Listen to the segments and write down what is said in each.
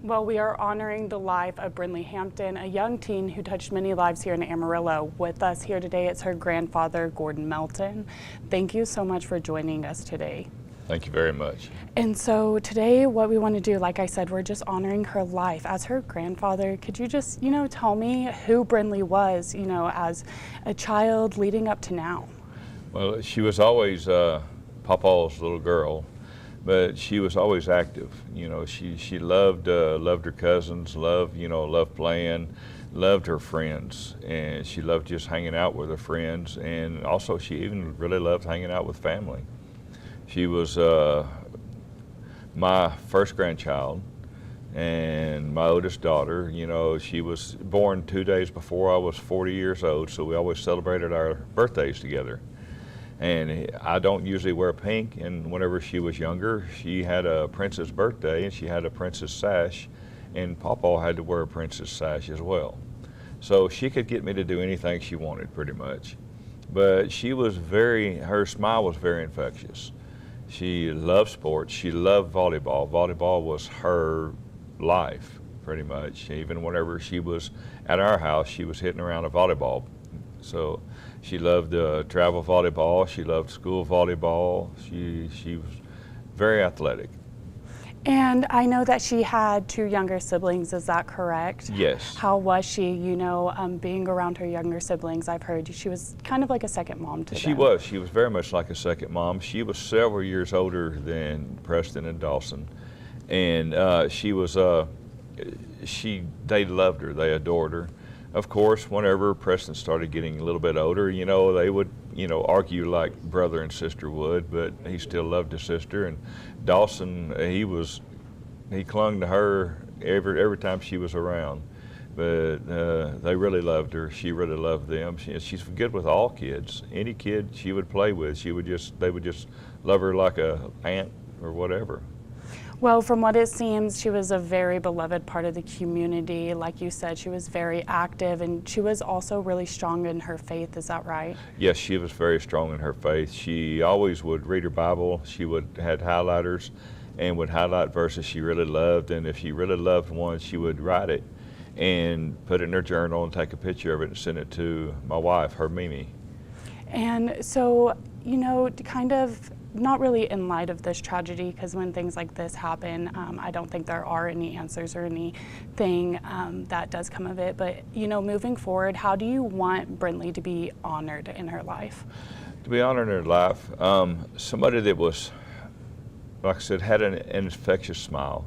Well, we are honoring the life of Brynnlee Hampton, a young teen who touched many lives here in Amarillo. With us here today, it's her grandfather, Gordon Melton. Thank you so much for joining us today. Thank you very much. And so today what we want to do, like I said, we're just honoring her life. As her grandfather, could you just, tell me who Brynnlee was, as a child leading up to now? Well, she was always Papa's little girl, but she was always active. She loved her cousins, loved playing, loved her friends, and she loved just hanging out with her friends, and also she even really loved hanging out with family. She was my first grandchild and my oldest daughter. She was born 2 days before I was 40 years old, so we always celebrated our birthdays together. And I don't usually wear pink, and whenever she was younger, she had a princess birthday and she had a princess sash, and Papa had to wear a princess sash as well. So she could get me to do anything she wanted pretty much. But her smile was very infectious. She loved sports. She loved volleyball. Volleyball was her life, pretty much. Even whenever she was at our house, she was hitting around a volleyball. So she loved travel volleyball. She loved school volleyball. She was very athletic. And I know that she had 2 younger siblings, is that correct? Yes. How was she, being around her younger siblings? I've heard she was kind of like a second mom to them. She was very much like a second mom. She was several years older than Preston and Dawson. And they loved her, they adored her. Of course, whenever Preston started getting a little bit older, they would, argue like brother and sister would, but he still loved his sister. And Dawson, he clung to her every time she was around. But they really loved her. She really loved them. She's good with all kids. Any kid she would play with, they would just love her like a aunt or whatever. Well, from what it seems, she was a very beloved part of the community. Like you said, she was very active, and she was also really strong in her faith. Is that right? Yes, she was very strong in her faith. She always would read her Bible. She had highlighters and would highlight verses she really loved, and if she really loved one, she would write it and put it in her journal and take a picture of it and send it to my wife, her Mimi. And so, kind of not really in light of this tragedy, because when things like this happen, I don't think there are any answers or anything that does come of it. But, moving forward, how do you want Brynnlee to be honored in her life? To be honored in her life, somebody that was, like I said, had an infectious smile,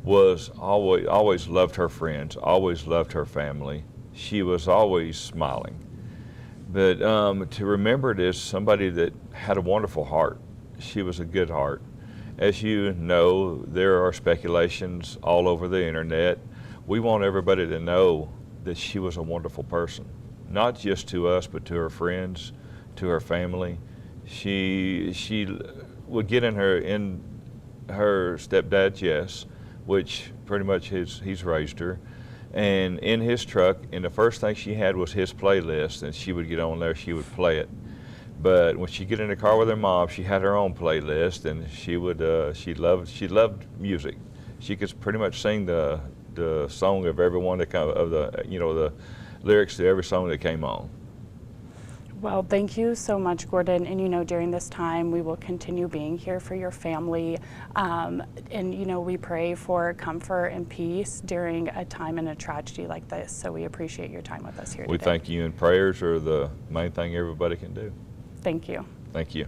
was always loved her friends, always loved her family. She was always smiling. But to remember it as somebody that had a wonderful heart. She was a good heart. As you know, there are speculations all over the internet. We want everybody to know that she was a wonderful person, not just to us, but to her friends, to her family. She would get in her stepdad's Yes, which pretty much he's raised her, and in his truck, and the first thing she had was his playlist, and she would get on there, she would play it. But when she'd get in the car with her mom, she had her own playlist, and she loved music. She could pretty much sing the song of everyone that the lyrics to every song that came on. Well, thank you so much, Gordon. And during this time, we will continue being here for your family. And we pray for comfort and peace during a time and a tragedy like this. So we appreciate your time with us here today. We thank you, and prayers are the main thing everybody can do. Thank you. Thank you.